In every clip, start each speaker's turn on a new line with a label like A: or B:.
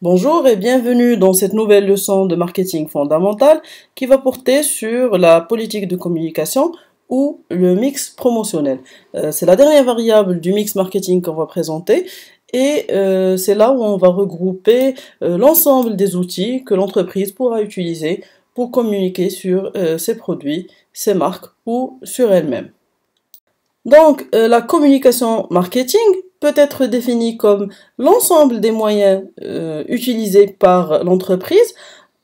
A: Bonjour et bienvenue dans cette nouvelle leçon de marketing fondamental qui va porter sur la politique de communication ou le mix promotionnel. C'est la dernière variable du mix marketing qu'on va présenter et c'est là où on va regrouper l'ensemble des outils que l'entreprise pourra utiliser pour communiquer sur ses produits, ses marques ou sur elle-même. Donc, la communication marketing peut être définie comme l'ensemble des moyens utilisés par l'entreprise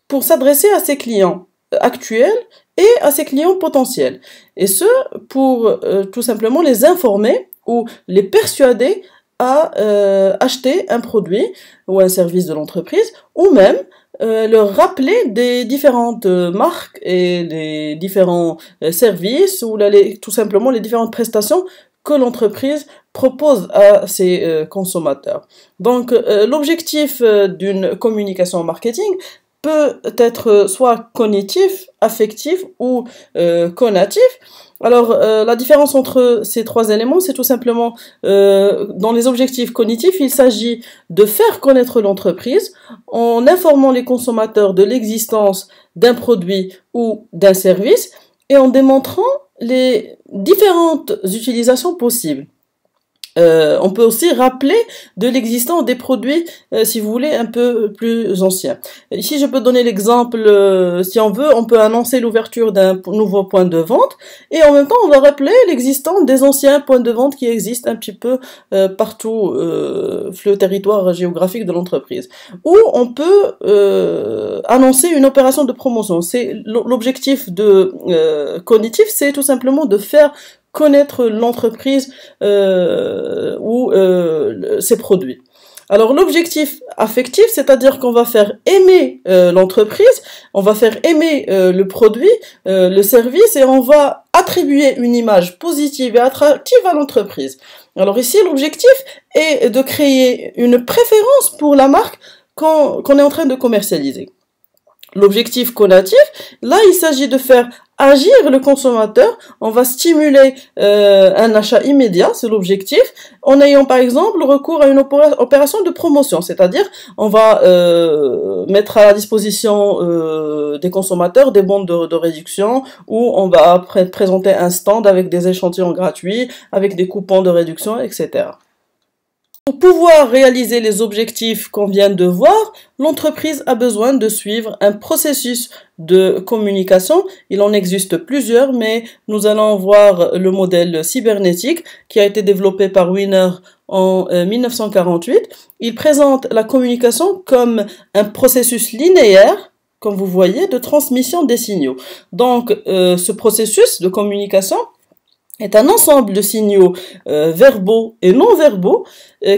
A: pour s'adresser à ses clients actuels et à ses clients potentiels. Et ce, pour tout simplement les informer ou les persuader à acheter un produit ou un service de l'entreprise, ou même leur rappeler des différentes marques et des différents services ou tout simplement les différentes prestations que l'entreprise propose à ses consommateurs. Donc l'objectif d'une communication marketing peut être soit cognitif, affectif ou conatif. Alors, la différence entre ces trois éléments, c'est tout simplement, dans les objectifs cognitifs, il s'agit de faire connaître l'entreprise en informant les consommateurs de l'existence d'un produit ou d'un service et en démontrant les différentes utilisations possibles. On peut aussi rappeler de l'existence des produits, si vous voulez, un peu plus anciens. Ici, je peux donner l'exemple, si on veut, on peut annoncer l'ouverture d'un nouveau point de vente, et en même temps, on va rappeler l'existence des anciens points de vente qui existent un petit peu partout sur le territoire géographique de l'entreprise. Ou on peut annoncer une opération de promotion. C'est l'objectif de cognitif, c'est tout simplement de faire connaître l'entreprise ou ses produits. Alors l'objectif affectif, c'est-à-dire qu'on va faire aimer l'entreprise, on va faire aimer le produit, le service, et on va attribuer une image positive et attractive à l'entreprise. Alors ici, l'objectif est de créer une préférence pour la marque qu'on est en train de commercialiser. L'objectif conatif, là, il s'agit de faire agir le consommateur. On va stimuler un achat immédiat, c'est l'objectif, en ayant par exemple recours à une opération de promotion, c'est-à-dire on va mettre à la disposition des consommateurs des bons de réduction, ou on va présenter un stand avec des échantillons gratuits, avec des coupons de réduction, etc. Pour pouvoir réaliser les objectifs qu'on vient de voir, l'entreprise a besoin de suivre un processus de communication. Il en existe plusieurs, mais nous allons voir le modèle cybernétique qui a été développé par Wiener en 1948. Il présente la communication comme un processus linéaire, comme vous voyez, de transmission des signaux. Donc, ce processus de communication est un ensemble de signaux verbaux et non verbaux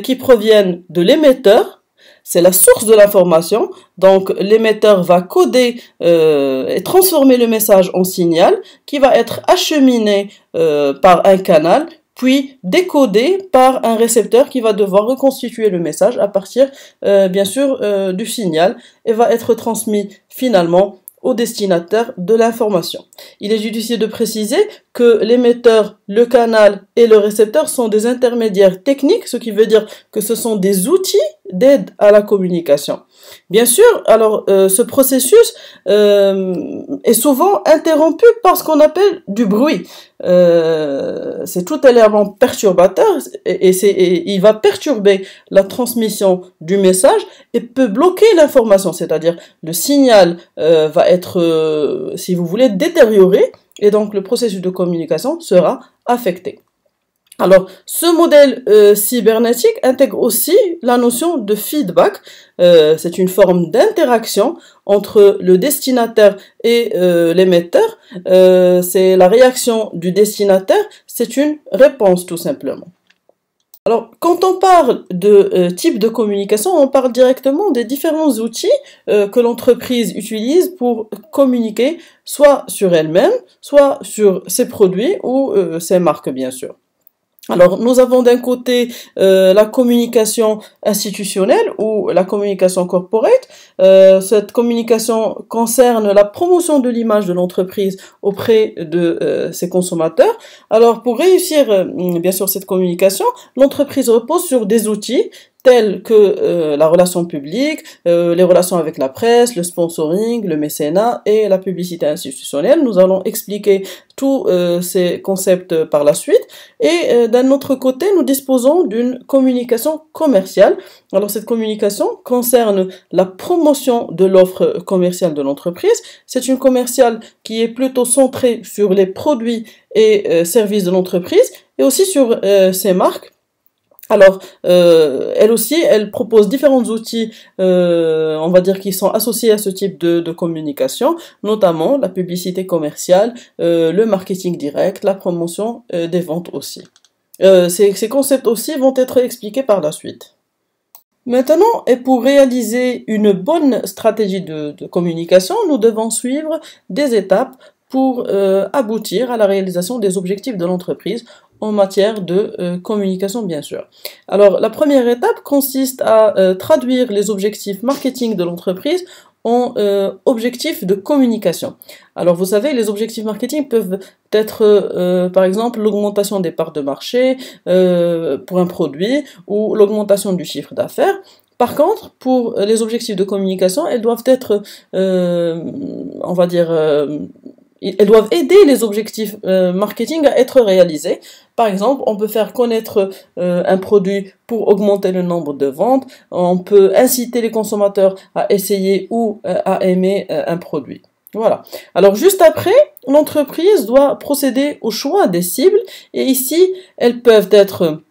A: qui proviennent de l'émetteur. C'est la source de l'information. Donc l'émetteur va coder et transformer le message en signal qui va être acheminé par un canal, puis décodé par un récepteur qui va devoir reconstituer le message à partir bien sûr du signal et va être transmis finalement au destinataire de l'information. Il est judicieux de préciser que l'émetteur, le canal et le récepteur sont des intermédiaires techniques, ce qui veut dire que ce sont des outils d'aide à la communication. Bien sûr, alors ce processus est souvent interrompu par ce qu'on appelle du bruit. C'est tout élément perturbateur et il va perturber la transmission du message et peut bloquer l'information, c'est-à-dire le signal va être, si vous voulez, détérioré et donc le processus de communication sera affecté. Alors, ce modèle cybernétique intègre aussi la notion de feedback. C'est une forme d'interaction entre le destinataire et l'émetteur. C'est la réaction du destinataire, c'est une réponse tout simplement. Alors, quand on parle de type de communication, on parle directement des différents outils que l'entreprise utilise pour communiquer, soit sur elle-même, soit sur ses produits ou ses marques, bien sûr. Alors, nous avons d'un côté la communication institutionnelle ou la communication corporate. Cette communication concerne la promotion de l'image de l'entreprise auprès de ses consommateurs. Alors, pour réussir, bien sûr, cette communication, l'entreprise repose sur des outils telles que la relation publique, les relations avec la presse, le sponsoring, le mécénat et la publicité institutionnelle. Nous allons expliquer tous ces concepts par la suite. Et d'un autre côté, nous disposons d'une communication commerciale. Alors cette communication concerne la promotion de l'offre commerciale de l'entreprise. C'est une commerciale qui est plutôt centrée sur les produits et services de l'entreprise et aussi sur ses marques. Alors, elle aussi, elle propose différents outils, on va dire, qui sont associés à ce type de communication, notamment la publicité commerciale, le marketing direct, la promotion des ventes aussi. Ces concepts aussi vont être expliqués par la suite. Maintenant, et pour réaliser une bonne stratégie de communication, nous devons suivre des étapes pour aboutir à la réalisation des objectifs de l'entreprise en matière de communication, bien sûr. Alors, la première étape consiste à traduire les objectifs marketing de l'entreprise en objectifs de communication. Alors, vous savez, les objectifs marketing peuvent être, par exemple, l'augmentation des parts de marché pour un produit ou l'augmentation du chiffre d'affaires. Par contre, pour les objectifs de communication, elles doivent être, on va dire, elles doivent aider les objectifs marketing à être réalisés. Par exemple, on peut faire connaître un produit pour augmenter le nombre de ventes. On peut inciter les consommateurs à essayer ou à aimer un produit. Voilà. Alors juste après, l'entreprise doit procéder au choix des cibles. Et ici, elles peuvent être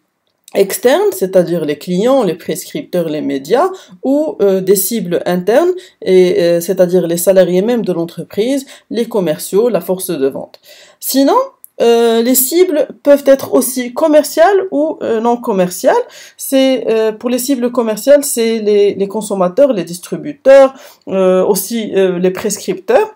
A: externes, c'est-à-dire les clients, les prescripteurs, les médias, ou des cibles internes, c'est-à-dire les salariés même de l'entreprise, les commerciaux, la force de vente. Sinon, les cibles peuvent être aussi commerciales ou non commerciales. Pour les cibles commerciales, c'est les consommateurs, les distributeurs, aussi les prescripteurs.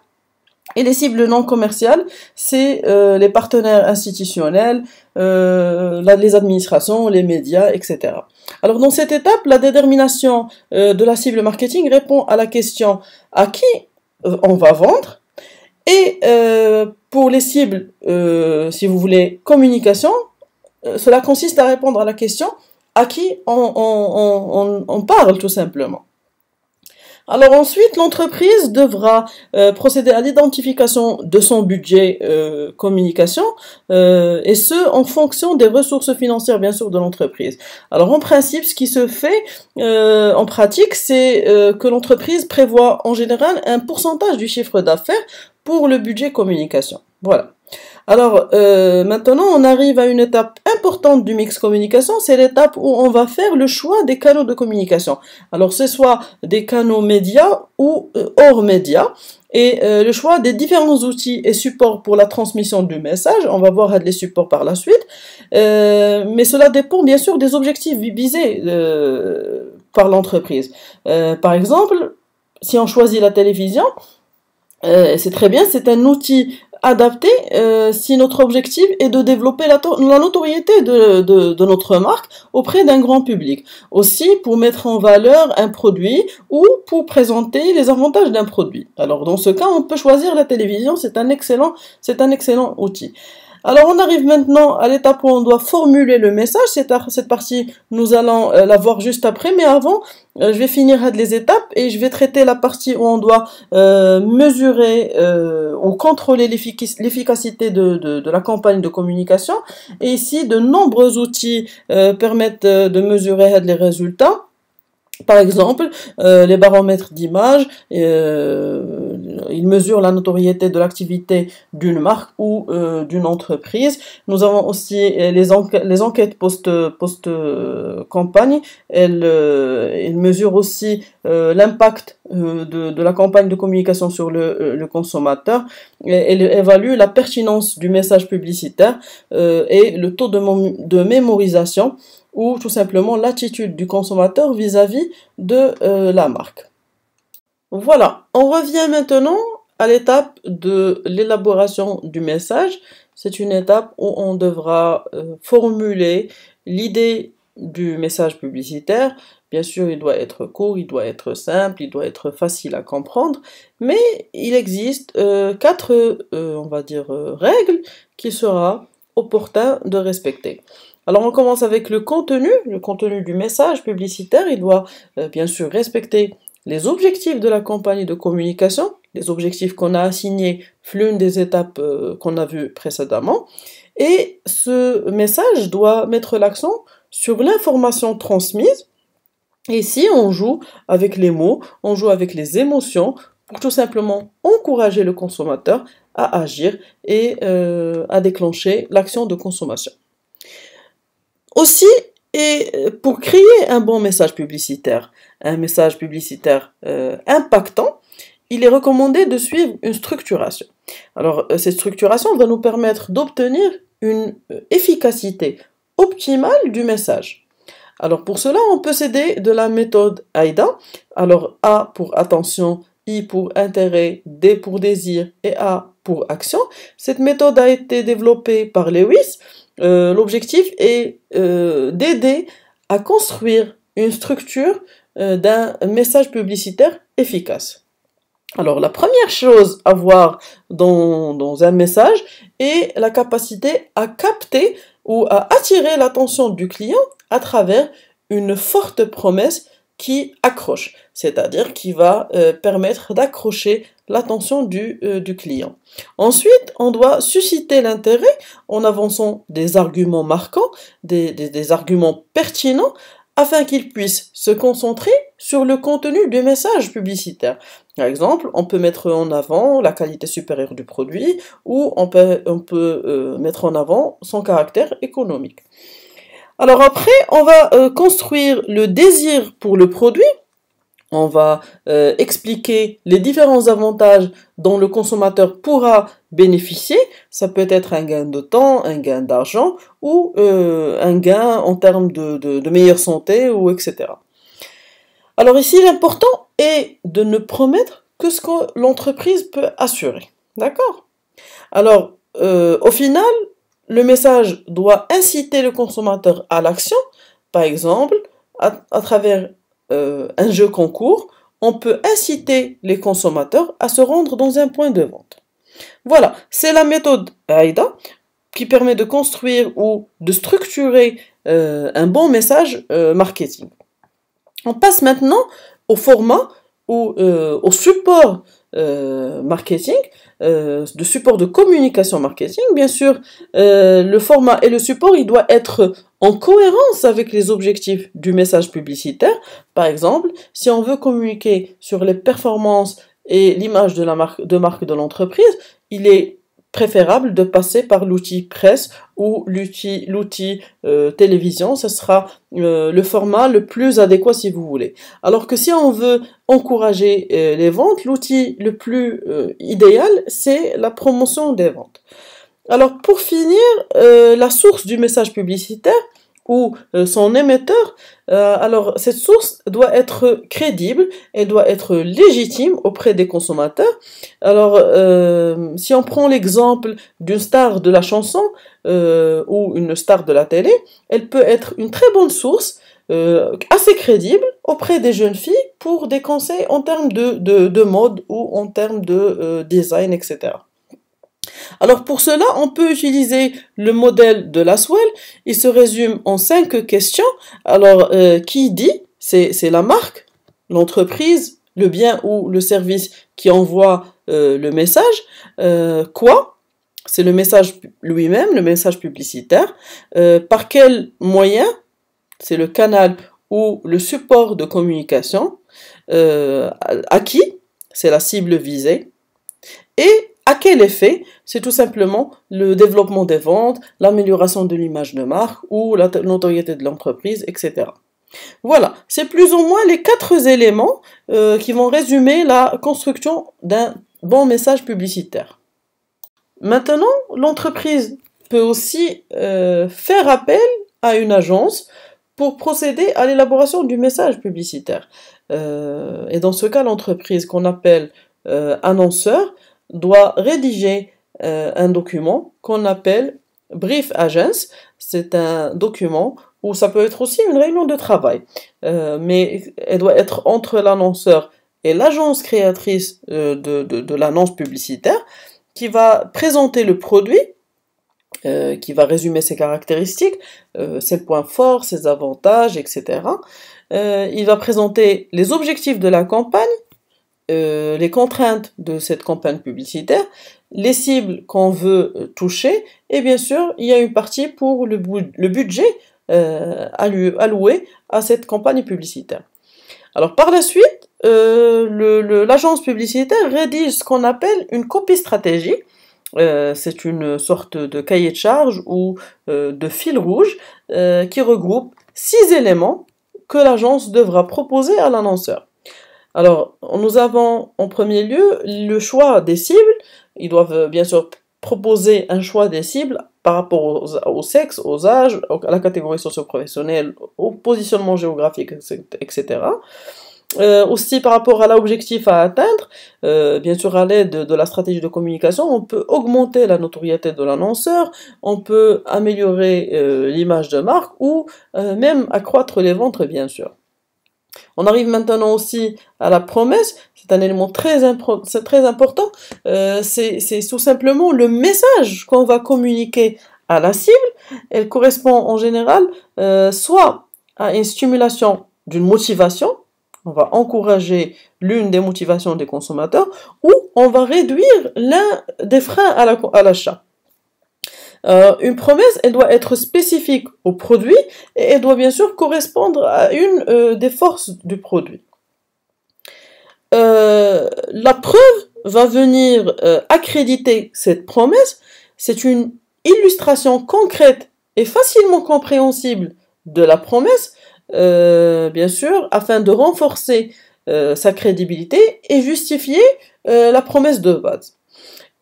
A: Et les cibles non commerciales, c'est les partenaires institutionnels, les administrations, les médias, etc. Alors dans cette étape, la détermination de la cible marketing répond à la question à qui on va vendre. Et pour les cibles, si vous voulez, communication, cela consiste à répondre à la question à qui on parle tout simplement. Alors ensuite, l'entreprise devra procéder à l'identification de son budget communication, et ce, en fonction des ressources financières, bien sûr, de l'entreprise. Alors en principe, ce qui se fait en pratique, c'est que l'entreprise prévoit en général un pourcentage du chiffre d'affaires pour le budget communication. Voilà. Alors maintenant, on arrive à une étape importante du mix communication, c'est l'étape où on va faire le choix des canaux de communication. Alors c'est soit des canaux médias ou hors médias, et le choix des différents outils et supports pour la transmission du message, on va voir les supports par la suite, mais cela dépend bien sûr des objectifs visés par l'entreprise. Par exemple, si on choisit la télévision, c'est très bien, c'est un outil adapté si notre objectif est de développer la notoriété de notre marque auprès d'un grand public. Aussi pour mettre en valeur un produit ou pour présenter les avantages d'un produit. Alors dans ce cas, on peut choisir la télévision, c'est un excellent outil. Alors on arrive maintenant à l'étape où on doit formuler le message. Cette partie, nous allons la voir juste après, mais avant, je vais finir les étapes et je vais traiter la partie où on doit mesurer ou contrôler l'efficacité de la campagne de communication. Et ici, de nombreux outils permettent de mesurer les résultats. Par exemple, les baromètres d'image, ils mesurent la notoriété de l'activité d'une marque ou d'une entreprise. Nous avons aussi les enquêtes post-campagne. Elles mesurent aussi l'impact de la campagne de communication sur le consommateur. Elles évaluent la pertinence du message publicitaire et le taux de mémorisation, ou tout simplement l'attitude du consommateur vis-à-vis de la marque. Voilà, on revient maintenant à l'étape de l'élaboration du message. C'est une étape où on devra formuler l'idée du message publicitaire. Bien sûr, il doit être court, il doit être simple, il doit être facile à comprendre, mais il existe 4, on va dire, règles qu'il sera opportun de respecter. Alors on commence avec le contenu du message publicitaire. Il doit bien sûr respecter les objectifs de la campagne de communication, les objectifs qu'on a assignés l'une des étapes qu'on a vues précédemment. Et ce message doit mettre l'accent sur l'information transmise. Et ici, on joue avec les mots, on joue avec les émotions pour tout simplement encourager le consommateur à agir et à déclencher l'action de consommation. Aussi, et pour créer un bon message publicitaire impactant, il est recommandé de suivre une structuration. Alors, cette structuration va nous permettre d'obtenir une efficacité optimale du message. Alors, pour cela, on peut s'aider de la méthode AIDA. Alors, A pour attention, I pour intérêt, D pour désir et A pour action. Cette méthode a été développée par Lewis. L'objectif est d'aider à construire une structure d'un message publicitaire efficace. Alors, la première chose à voir dans un message est la capacité à capter ou à attirer l'attention du client à travers une forte promesse qui accroche, c'est-à-dire qui va permettre d'accrocher l'attention du client. Ensuite, on doit susciter l'intérêt en avançant des arguments marquants, des arguments pertinents, afin qu'il puisse se concentrer sur le contenu du message publicitaire. Par exemple, on peut mettre en avant la qualité supérieure du produit ou on peut mettre en avant son caractère économique. Alors après, on va construire le désir pour le produit. On va expliquer les différents avantages dont le consommateur pourra bénéficier. Ça peut être un gain de temps, un gain d'argent ou un gain en termes de meilleure santé ou etc. Alors ici, l'important est de ne promettre que ce que l'entreprise peut assurer. D'accord? Alors, au final, le message doit inciter le consommateur à l'action. Par exemple, à travers un jeu concours, on peut inciter les consommateurs à se rendre dans un point de vente. Voilà, c'est la méthode AIDA qui permet de construire ou de structurer un bon message marketing. On passe maintenant au format ou au support marketing, de support de communication marketing. Bien sûr, le format et le support, il doit être en cohérence avec les objectifs du message publicitaire. Par exemple, si on veut communiquer sur les performances et l'image de la marque de l'entreprise, il est préférable de passer par l'outil presse ou l'outil télévision. Ce sera le format le plus adéquat si vous voulez. Alors que si on veut encourager les ventes, l'outil le plus idéal, c'est la promotion des ventes. Alors pour finir, la source du message publicitaire ou son émetteur, alors cette source doit être crédible, elle doit être légitime auprès des consommateurs. Alors si on prend l'exemple d'une star de la chanson ou une star de la télé, elle peut être une très bonne source, assez crédible auprès des jeunes filles pour des conseils en termes de mode ou en termes de design, etc. Alors pour cela, on peut utiliser le modèle de Laswell. Il se résume en 5 questions. Alors, qui dit? C'est la marque, l'entreprise, le bien ou le service qui envoie le message. Quoi? C'est le message lui-même, le message publicitaire. Par quel moyen? C'est le canal ou le support de communication. À qui? C'est la cible visée. Et à quel effet? C'est tout simplement le développement des ventes, l'amélioration de l'image de marque ou la notoriété de l'entreprise, etc. Voilà, c'est plus ou moins les 4 éléments qui vont résumer la construction d'un bon message publicitaire. Maintenant, l'entreprise peut aussi faire appel à une agence pour procéder à l'élaboration du message publicitaire. Et dans ce cas, l'entreprise qu'on appelle annonceur doit rédiger un document qu'on appelle Brief Agence. C'est un document où ça peut être aussi une réunion de travail, mais elle doit être entre l'annonceur et l'agence créatrice de l'annonce publicitaire qui va présenter le produit qui va résumer ses caractéristiques, ses points forts, ses avantages, etc. Il va présenter les objectifs de la campagne, les contraintes de cette campagne publicitaire, les cibles qu'on veut toucher, et bien sûr, il y a une partie pour le budget alloué à cette campagne publicitaire. Alors par la suite, l'agence publicitaire rédige ce qu'on appelle une copie stratégie. C'est une sorte de cahier de charge ou de fil rouge qui regroupe 6 éléments que l'agence devra proposer à l'annonceur. Alors, nous avons en premier lieu le choix des cibles. Ils doivent bien sûr proposer un choix des cibles par rapport au sexe, aux âges, à la catégorie socio-professionnelle, au positionnement géographique, etc. Aussi par rapport à l'objectif à atteindre, bien sûr à l'aide de la stratégie de communication, on peut augmenter la notoriété de l'annonceur, on peut améliorer l'image de marque ou même accroître les ventes, bien sûr. On arrive maintenant aussi à la promesse, c'est un élément très important, c'est tout simplement le message qu'on va communiquer à la cible. Elle correspond en général soit à une stimulation d'une motivation, on va encourager l'une des motivations des consommateurs, ou on va réduire l'un des freins à l'achat. Une promesse, elle doit être spécifique au produit et elle doit bien sûr correspondre à une des forces du produit. La preuve va venir accréditer cette promesse. C'est une illustration concrète et facilement compréhensible de la promesse, bien sûr, afin de renforcer sa crédibilité et justifier la promesse de base.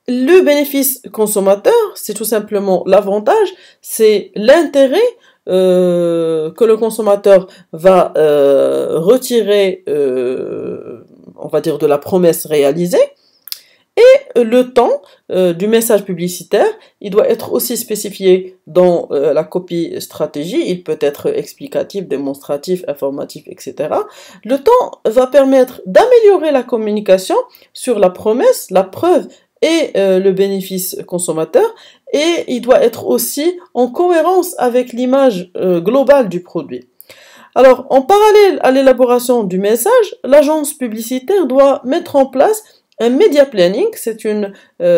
A: Le bénéfice consommateur, c'est tout simplement l'avantage, c'est l'intérêt que le consommateur va retirer, on va dire, de la promesse réalisée. Et le temps du message publicitaire, il doit être aussi spécifié dans la copie stratégie, il peut être explicatif, démonstratif, informatif, etc. Le temps va permettre d'améliorer la communication sur la promesse, la preuve et le bénéfice consommateur, et il doit être aussi en cohérence avec l'image globale du produit. Alors, en parallèle à l'élaboration du message, l'agence publicitaire doit mettre en place un media planning, c'est une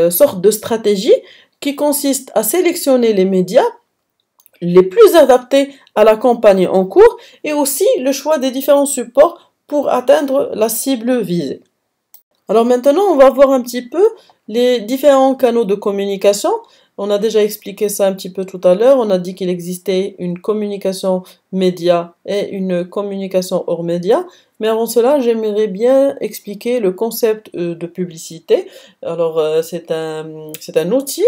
A: sorte de stratégie qui consiste à sélectionner les médias les plus adaptés à la campagne en cours et aussi le choix des différents supports pour atteindre la cible visée. Alors maintenant, on va voir un petit peu les différents canaux de communication. On a déjà expliqué ça un petit peu tout à l'heure. On a dit qu'il existait une communication média et une communication hors média. Mais avant cela, j'aimerais bien expliquer le concept de publicité. Alors, c'est un outil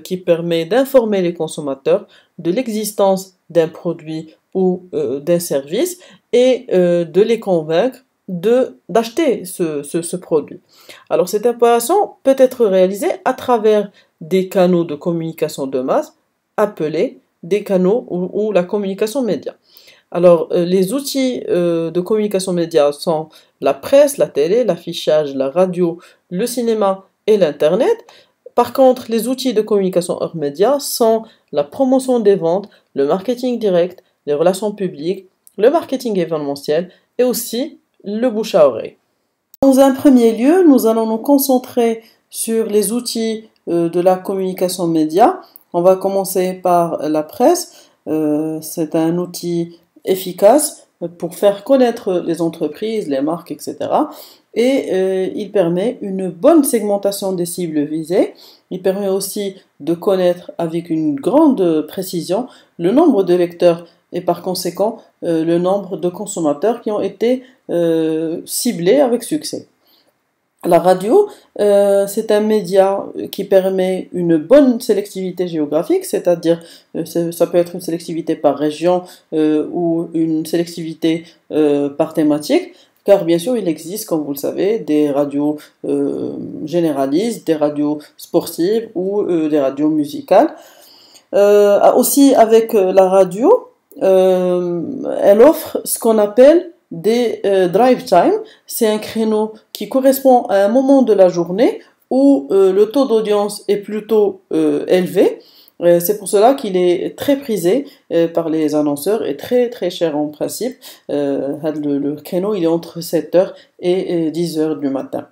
A: qui permet d'informer les consommateurs de l'existence d'un produit ou d'un service et de les convaincre d'acheter ce produit. Alors cette opération peut être réalisée à travers des canaux de communication de masse appelés des canaux ou la communication média. Alors les outils de communication média sont la presse, la télé, l'affichage, la radio, le cinéma et l'internet. Par contre, les outils de communication hors média sont la promotion des ventes, le marketing direct, les relations publiques, le marketing événementiel et aussi le bouche à oreille. Dans un premier lieu, nous allons nous concentrer sur les outils de la communication média. On va commencer par la presse. C'est un outil efficace pour faire connaître les entreprises, les marques, etc. Et il permet une bonne segmentation des cibles visées. Il permet aussi de connaître avec une grande précision le nombre de lecteurs et par conséquent le nombre de consommateurs qui ont été ciblés avec succès. La radio, c'est un média qui permet une bonne sélectivité géographique, c'est-à-dire ça peut être une sélectivité par région ou une sélectivité par thématique, car bien sûr il existe, comme vous le savez, des radios généralistes, des radios sportives ou des radios musicales. Aussi avec la radio, elle offre ce qu'on appelle des drive time. C'est un créneau qui correspond à un moment de la journée où le taux d'audience est plutôt élevé C'est pour cela qu'il est très prisé par les annonceurs et très très cher en principe. Le créneau il est entre 7 heures et 10 heures du matin.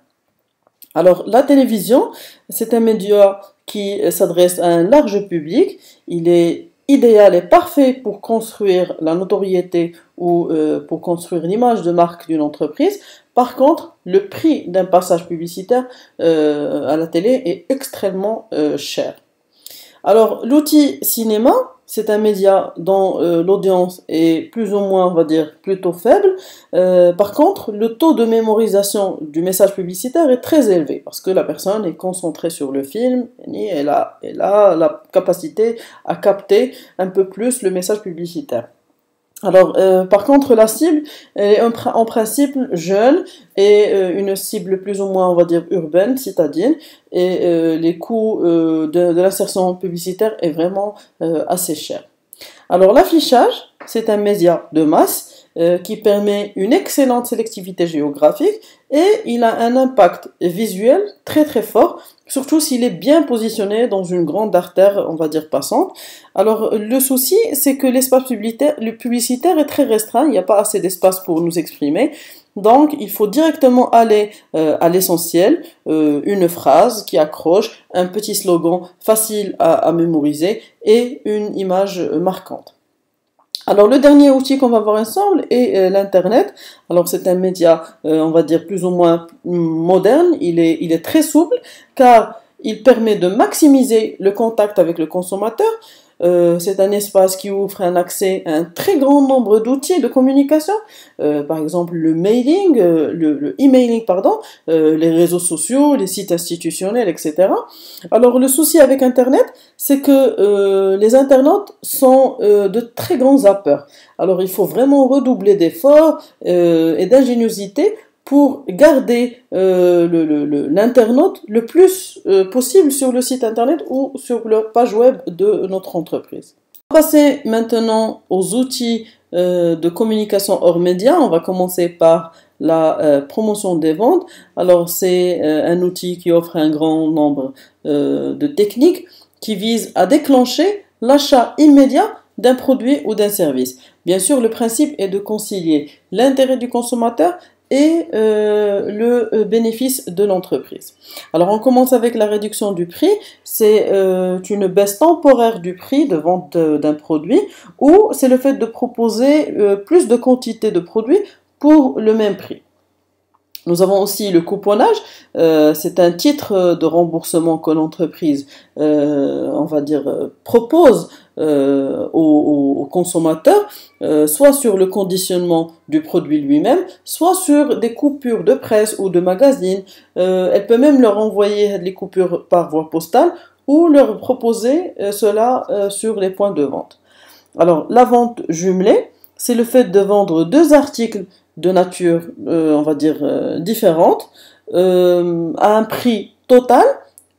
A: Alors la télévision, c'est un média qui s'adresse à un large public. Il est idéal et parfait pour construire la notoriété ou pour construire l'image de marque d'une entreprise. Par contre, le prix d'un passage publicitaire à la télé est extrêmement cher. Alors, l'outil cinéma, c'est un média dont l'audience est plus ou moins, on va dire, plutôt faible. Par contre, le taux de mémorisation du message publicitaire est très élevé parce que la personne est concentrée sur le film et elle a la capacité à capter un peu plus le message publicitaire. Alors, par contre, la cible est en principe jeune et une cible plus ou moins, on va dire, urbaine, citadine, et les coûts de l'insertion publicitaire est vraiment assez cher. Alors, l'affichage, c'est un média de masse qui permet une excellente sélectivité géographique et il a un impact visuel très très fort, surtout s'il est bien positionné dans une grande artère, on va dire, passante. Alors, le souci, c'est que l'espace publicitaire est très restreint, il n'y a pas assez d'espace pour nous exprimer. Donc, il faut directement aller à l'essentiel, une phrase qui accroche, un petit slogan facile à mémoriser et une image marquante. Alors, le dernier outil qu'on va voir ensemble est l'Internet. Alors, c'est un média, on va dire, plus ou moins moderne. Il est très souple car il permet de maximiser le contact avec le consommateur. C'est un espace qui offre un accès à un très grand nombre d'outils de communication, par exemple le mailing, le emailing, pardon, les réseaux sociaux, les sites institutionnels, etc. Alors le souci avec Internet, c'est que les internautes sont de très grands zappeurs. Alors il faut vraiment redoubler d'efforts et d'ingéniosité pour garder l'internaute le plus possible sur le site internet ou sur la page web de notre entreprise. On va passer maintenant aux outils de communication hors média. On va commencer par la promotion des ventes. Alors c'est un outil qui offre un grand nombre de techniques qui visent à déclencher l'achat immédiat d'un produit ou d'un service. Bien sûr, le principe est de concilier l'intérêt du consommateur et le bénéfice de l'entreprise. Alors on commence avec la réduction du prix, c'est une baisse temporaire du prix de vente d'un produit ou c'est le fait de proposer plus de quantité de produits pour le même prix. Nous avons aussi le couponnage, c'est un titre de remboursement que l'entreprise, on va dire, propose aux consommateurs, soit sur le conditionnement du produit lui-même, soit sur des coupures de presse ou de magazine. Elle peut même leur envoyer les coupures par voie postale ou leur proposer cela sur les points de vente. Alors, la vente jumelée, c'est le fait de vendre deux articles de nature, on va dire, différente, à un prix total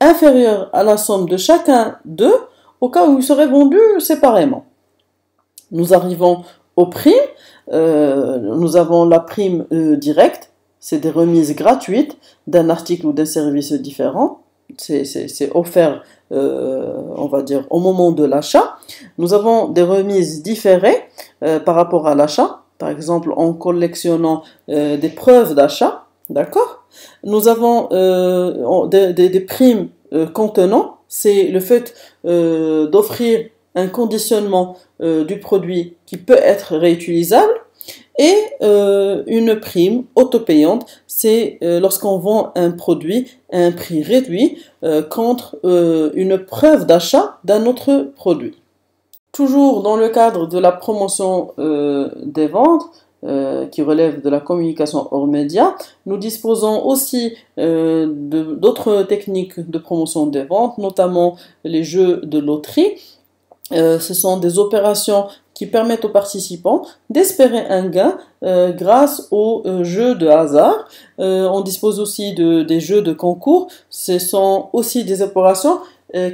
A: inférieur à la somme de chacun d'eux, au cas où ils seraient vendus séparément. Nous arrivons aux primes. Nous avons la prime directe, c'est des remises gratuites d'un article ou d'un service différent. C'est offert, on va dire, au moment de l'achat. Nous avons des remises différées par rapport à l'achat. Par exemple, en collectionnant des preuves d'achat, d'accord? Nous avons des primes contenant, c'est le fait d'offrir un conditionnement du produit qui peut être réutilisable et une prime autopayante, c'est lorsqu'on vend un produit à un prix réduit contre une preuve d'achat d'un autre produit. Toujours dans le cadre de la promotion des ventes, qui relève de la communication hors média, nous disposons aussi d'autres techniques de promotion des ventes, notamment les jeux de loterie. Ce sont des opérations qui permettent aux participants d'espérer un gain grâce aux jeux de hasard. On dispose aussi des jeux de concours. Ce sont aussi des opérations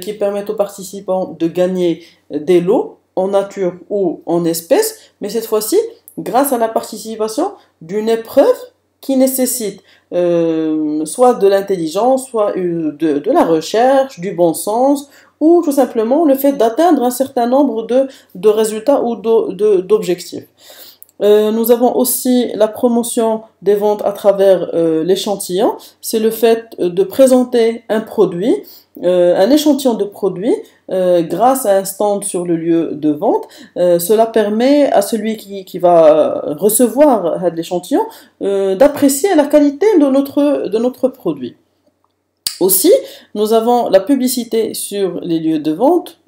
A: qui permettent aux participants de gagner des lots en nature ou en espèces, mais cette fois-ci grâce à la participation d'une épreuve qui nécessite soit de l'intelligence, soit de la recherche, du bon sens, ou tout simplement le fait d'atteindre un certain nombre de résultats ou d'objectifs. Nous avons aussi la promotion des ventes à travers l'échantillon. C'est le fait de présenter un produit, un échantillon de produits grâce à un stand sur le lieu de vente. Cela permet à celui qui va recevoir l'échantillon d'apprécier la qualité de notre produit. Aussi, nous avons la publicité sur les lieux de vente,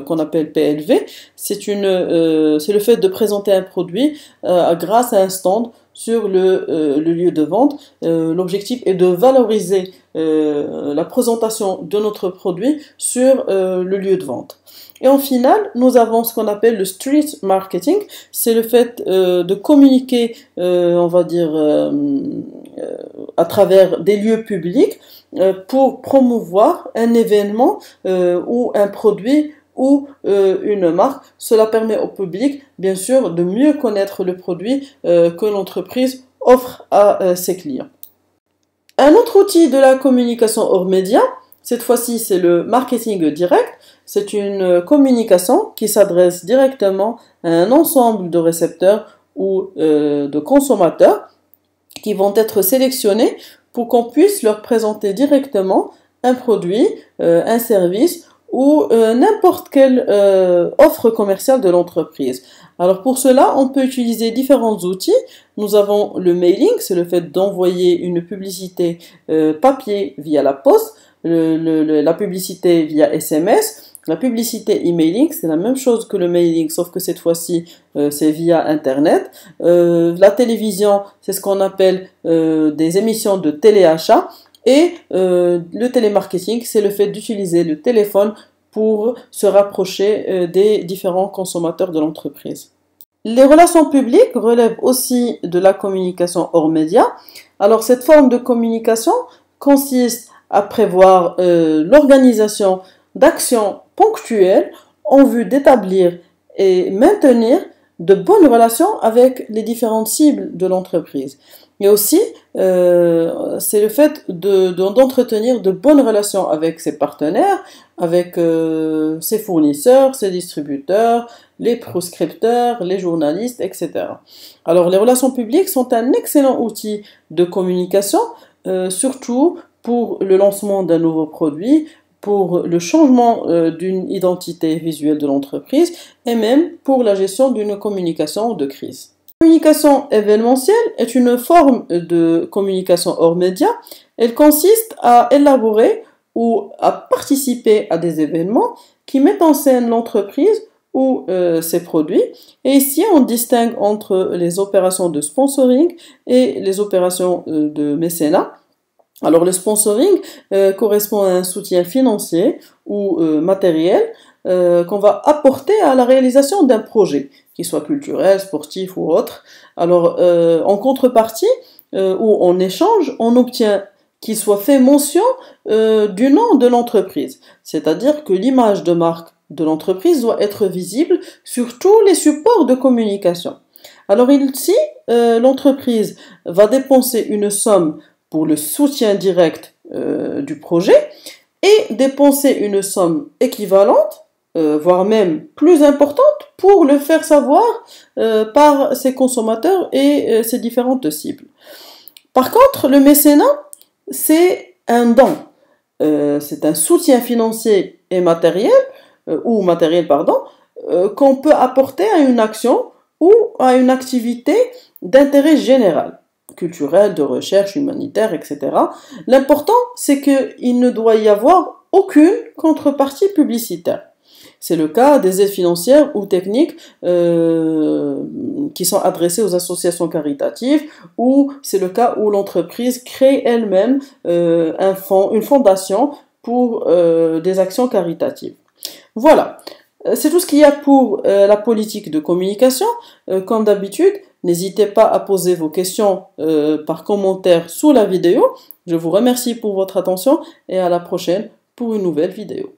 A: qu'on appelle PLV. C'est le fait de présenter un produit grâce à un stand sur le lieu de vente. L'objectif est de valoriser la présentation de notre produit sur le lieu de vente. Et en final, nous avons ce qu'on appelle le street marketing. C'est le fait de communiquer, on va dire, à travers des lieux publics pour promouvoir un événement ou un produit ou une marque. Cela permet au public, bien sûr, de mieux connaître le produit que l'entreprise offre à ses clients. Un autre outil de la communication hors média, cette fois-ci c'est le marketing direct. C'est une communication qui s'adresse directement à un ensemble de récepteurs ou de consommateurs qui vont être sélectionnés pour qu'on puisse leur présenter directement un produit, un service ou n'importe quelle offre commerciale de l'entreprise. Alors pour cela, on peut utiliser différents outils. Nous avons le mailing, c'est le fait d'envoyer une publicité papier via la poste, la publicité via SMS. La publicité emailing, c'est la même chose que le mailing, sauf que cette fois-ci, c'est via Internet. La télévision, c'est ce qu'on appelle des émissions de téléachat. Et le télémarketing, c'est le fait d'utiliser le téléphone pour se rapprocher des différents consommateurs de l'entreprise. Les relations publiques relèvent aussi de la communication hors média. Alors cette forme de communication consiste à prévoir l'organisation d'actions ponctuelles en vue d'établir et maintenir de bonnes relations avec les différentes cibles de l'entreprise. Et aussi, c'est le fait d'entretenir de bonnes relations avec ses partenaires, avec ses fournisseurs, ses distributeurs, les proscripteurs, les journalistes, etc. Alors, les relations publiques sont un excellent outil de communication, surtout pour le lancement d'un nouveau produit, pour le changement d'une identité visuelle de l'entreprise et même pour la gestion d'une communication de crise. La communication événementielle est une forme de communication hors média. Elle consiste à élaborer ou à participer à des événements qui mettent en scène l'entreprise ou ses produits. Et ici, on distingue entre les opérations de sponsoring et les opérations de mécénat. Alors le sponsoring correspond à un soutien financier ou matériel qu'on va apporter à la réalisation d'un projet, qu'il soit culturel, sportif ou autre. Alors en contrepartie ou en échange, on obtient qu'il soit fait mention du nom de l'entreprise, c'est-à-dire que l'image de marque de l'entreprise doit être visible sur tous les supports de communication. Alors ici, l'entreprise va dépenser une somme pour le soutien direct du projet et dépenser une somme équivalente, voire même plus importante, pour le faire savoir par ses consommateurs et ses différentes cibles. Par contre, le mécénat, c'est un don, c'est un soutien financier et matériel, qu'on peut apporter à une action ou à une activité d'intérêt général, culturel, de recherche, humanitaire, etc. L'important, c'est qu'il ne doit y avoir aucune contrepartie publicitaire. C'est le cas des aides financières ou techniques qui sont adressées aux associations caritatives, ou c'est le cas où l'entreprise crée elle-même une fondation pour des actions caritatives. Voilà, c'est tout ce qu'il y a pour la politique de communication. Comme d'habitude, n'hésitez pas à poser vos questions par commentaire sous la vidéo. Je vous remercie pour votre attention et à la prochaine pour une nouvelle vidéo.